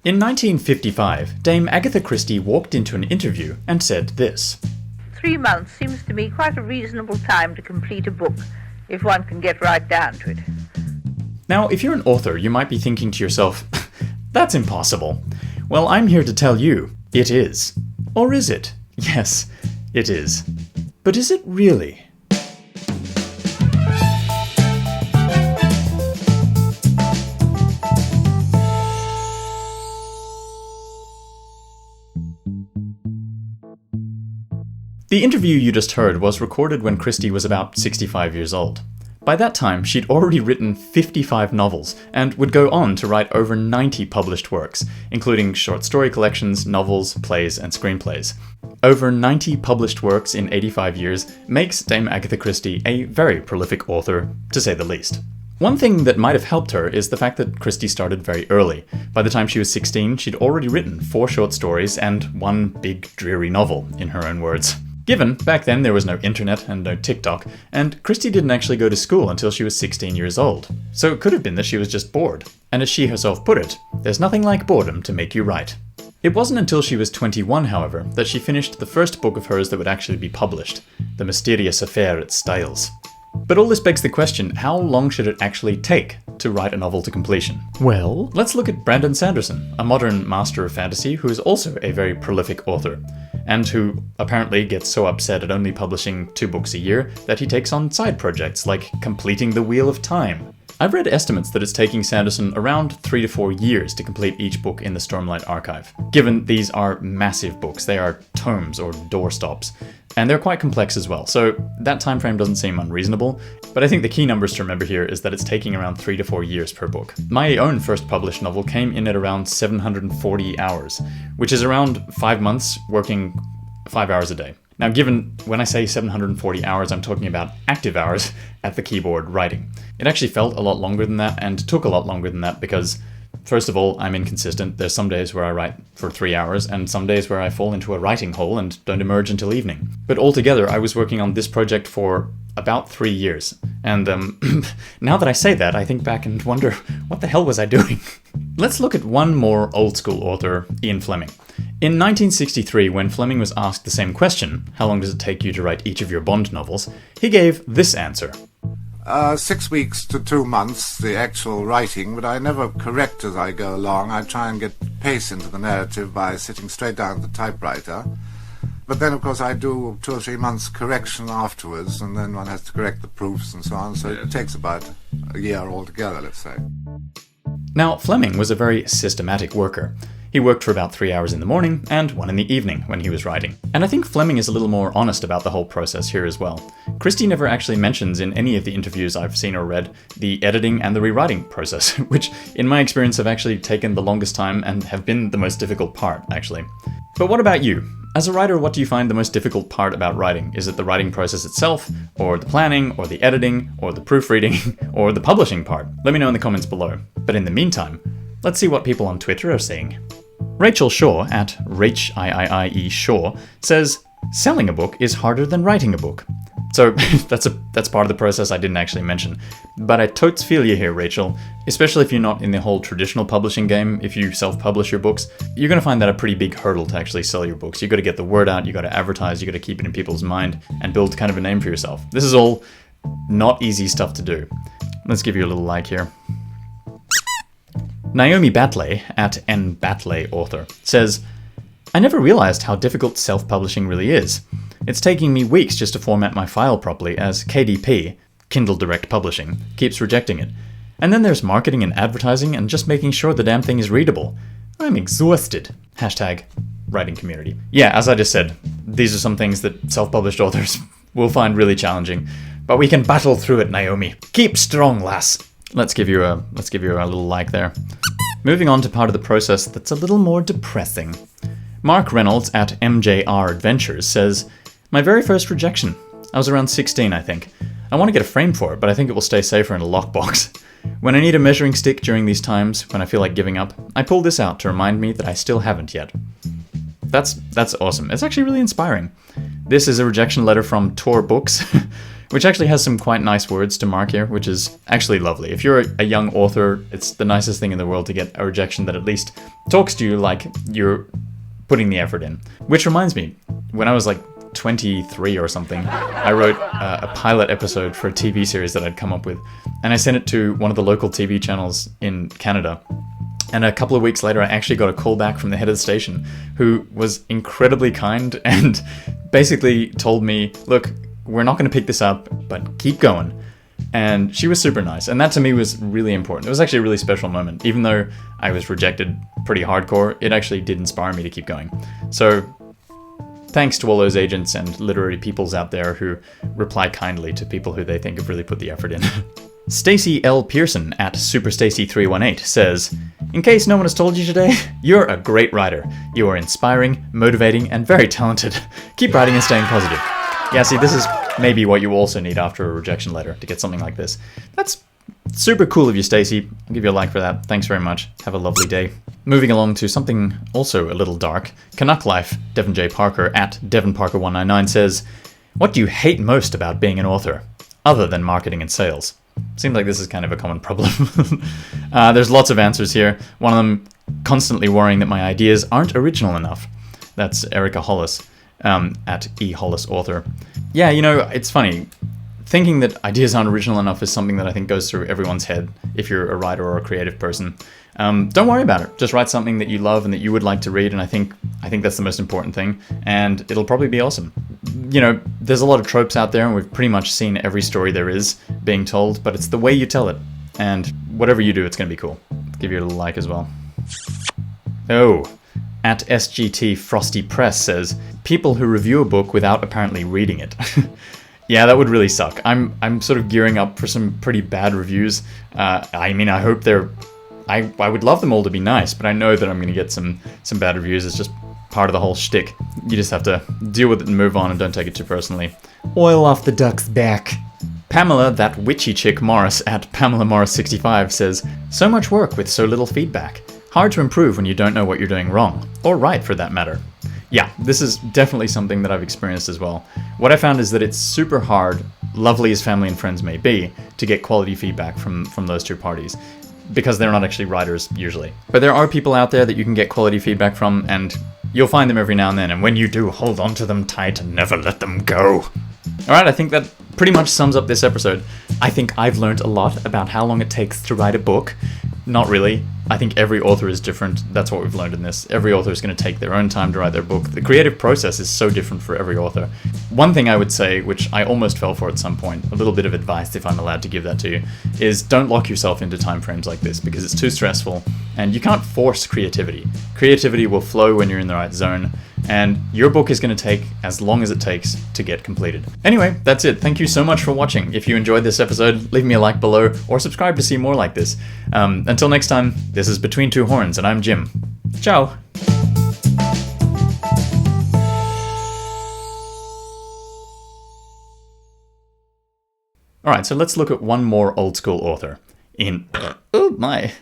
In 1955, Dame Agatha Christie walked into an interview and said this. 3 months seems to me quite a reasonable time to complete a book, if one can get right down to it. Now, if you're an author, you might be thinking to yourself, that's impossible. Well, I'm here to tell you, it is. Or is it? Yes, it is. But is it really? The interview you just heard was recorded when Christie was about 65 years old. By that time, she'd already written 55 novels, and would go on to write over 90 published works, including short story collections, novels, plays, and screenplays. Over 90 published works in 85 years makes Dame Agatha Christie a very prolific author, to say the least. One thing that might have helped her is the fact that Christie started very early. By the time she was 16, she'd already written 4 short stories and 1 big, dreary novel, in her own words. Given, back then there was no internet and no TikTok, and Christie didn't actually go to school until she was 16 years old. So it could have been that she was just bored. And as she herself put it, there's nothing like boredom to make you write. It wasn't until she was 21, however, that she finished the first book of hers that would actually be published, The Mysterious Affair at Styles. But all this begs the question, how long should it actually take to write a novel to completion? Well, let's look at Brandon Sanderson, a modern master of fantasy who is also a very prolific author, and who apparently gets so upset at only publishing 2 books a year that he takes on side projects like completing the Wheel of Time. I've read estimates that it's taking Sanderson around 3 to 4 years to complete each book in the Stormlight Archive. Given these are massive books, they are tomes or doorstops, and they're quite complex as well, so that time frame doesn't seem unreasonable, but I think the key numbers to remember here is that it's taking around 3 to 4 years per book. My own first published novel came in at around 740 hours, which is around 5 months working 5 hours a day. Now, given when I say 740 hours, I'm talking about active hours at the keyboard writing. It actually felt a lot longer than that and took a lot longer than that because, first of all, I'm inconsistent. There's some days where I write for 3 hours and some days where I fall into a writing hole and don't emerge until evening. But altogether, I was working on this project for about 3 years. And now that I say that, I think back and wonder, what the hell was I doing? Let's look at one more old school author, Ian Fleming. In 1963, when Fleming was asked the same question, how long does it take you to write each of your Bond novels, he gave this answer. 6 weeks to 2 months, the actual writing, but I never correct as I go along. I try and get pace into the narrative by sitting straight down at the typewriter. But then, of course, I do 2 or 3 months correction afterwards, and then one has to correct the proofs and so on, so it takes about a year altogether, let's say. Now, Fleming was a very systematic worker. He worked for about 3 hours in the morning and 1 in the evening when he was writing. And I think Fleming is a little more honest about the whole process here as well. Christie never actually mentions in any of the interviews I've seen or read the editing and the rewriting process, which in my experience have actually taken the longest time and have been the most difficult part, actually. But what about you? As a writer, what do you find the most difficult part about writing? Is it the writing process itself, or the planning, or the editing, or the proofreading, or the publishing part? Let me know in the comments below. But in the meantime, let's see what people on Twitter are saying. Rachel Shaw, at RachIIE Shaw, says, selling a book is harder than writing a book. So that's part of the process I didn't actually mention. But I totes feel you here, Rachel. Especially if you're not in the whole traditional publishing game. If you self-publish your books, you're going to find that a pretty big hurdle to actually sell your books. You've got to get the word out, you've got to advertise, you've got to keep it in people's mind, and build kind of a name for yourself. This is all not easy stuff to do. Let's give you a little like here. Naomi Bailey, at nbatleyauthor, says, I never realized how difficult self-publishing really is. It's taking me weeks just to format my file properly as KDP, Kindle Direct Publishing, keeps rejecting it. And then there's marketing and advertising and just making sure the damn thing is readable. I'm exhausted. Hashtag writing community. Yeah, as I just said, these are some things that self-published authors will find really challenging. But we can battle through it, Naomi. Keep strong, lass. Let's give you a little like there. Moving on to part of the process that's a little more depressing. Mark Reynolds at MJR Adventures says, my very first rejection. I was around 16, I think. I want to get a frame for it, but I think it will stay safer in a lockbox. When I need a measuring stick during these times, when I feel like giving up, I pull this out to remind me that I still haven't yet. That's awesome. It's actually really inspiring. This is a rejection letter from Tor Books. which actually has some quite nice words to mark here, which is actually lovely. If you're a young author, it's the nicest thing in the world to get a rejection that at least talks to you like you're putting the effort in. Which reminds me, when I was like 23 or something, I wrote a pilot episode for a TV series that I'd come up with, and I sent it to one of the local TV channels in Canada. And a couple of weeks later, I actually got a call back from the head of the station, who was incredibly kind and basically told me, look, we're not going to pick this up, but keep going. And she was super nice. And that to me was really important. It was actually a really special moment. Even though I was rejected pretty hardcore, it actually did inspire me to keep going. So thanks to all those agents and literary peoples out there who reply kindly to people who they think have really put the effort in. Stacy L Pearson at SuperStacy318 says, in case no one has told you today, you're a great writer. You are inspiring, motivating, and very talented. Keep writing and staying positive. Yeah, see, this is maybe what you also need after a rejection letter to get something like this. That's super cool of you, Stacy. I'll give you a like for that. Thanks very much. Have a lovely day. Moving along to something also a little dark. Canuck Life, Devon J. Parker at DevonParker199 says, what do you hate most about being an author, other than marketing and sales? Seems like this is kind of a common problem. There's lots of answers here. One of them, constantly worrying that my ideas aren't original enough. That's Erica Hollis at eHollis Author. Yeah, you know, it's funny. Thinking that ideas aren't original enough is something that I think goes through everyone's head if you're a writer or a creative person. Don't worry about it. Just write something that you love and that you would like to read, and I think that's the most important thing, and it'll probably be awesome. You know, there's a lot of tropes out there, and we've pretty much seen every story there is being told, but it's the way you tell it, and whatever you do, it's going to be cool. I'll give you a little like as well. Oh, at SGT Frosty Press says, people who review a book without apparently reading it. Yeah, that would really suck. I'm sort of gearing up for some pretty bad reviews. I mean, I hope they're... I would love them all to be nice, but I know that I'm going to get some bad reviews. It's just part of the whole shtick. You just have to deal with it and move on and don't take it too personally. Oil off the duck's back. Pamela, that witchy chick Morris at Pamela Morris 65 says, so much work with so little feedback. Hard to improve when you don't know what you're doing wrong, or right for that matter. Yeah, this is definitely something that I've experienced as well. What I found is that it's super hard, lovely as family and friends may be, to get quality feedback from those two parties, because they're not actually writers usually. But there are people out there that you can get quality feedback from, and you'll find them every now and then, and when you do, hold on to them tight and never let them go. Alright, I think that pretty much sums up this episode. I think I've learned a lot about how long it takes to write a book. Not really. I think every author is different. That's what we've learned in this. Every author is going to take their own time to write their book. The creative process is so different for every author. One thing I would say, which I almost fell for at some point, a little bit of advice if I'm allowed to give that to you, is don't lock yourself into time frames like this because it's too stressful and you can't force creativity. Creativity will flow when you're in the right zone, and your book is going to take as long as it takes to get completed. Anyway, that's it. Thank you so much for watching. If you enjoyed this episode, leave me a like below or subscribe to see more like this. Until next time, this is Between Two Horns, and I'm Jim. Ciao! Alright, so let's look at one more old school author. Oh my...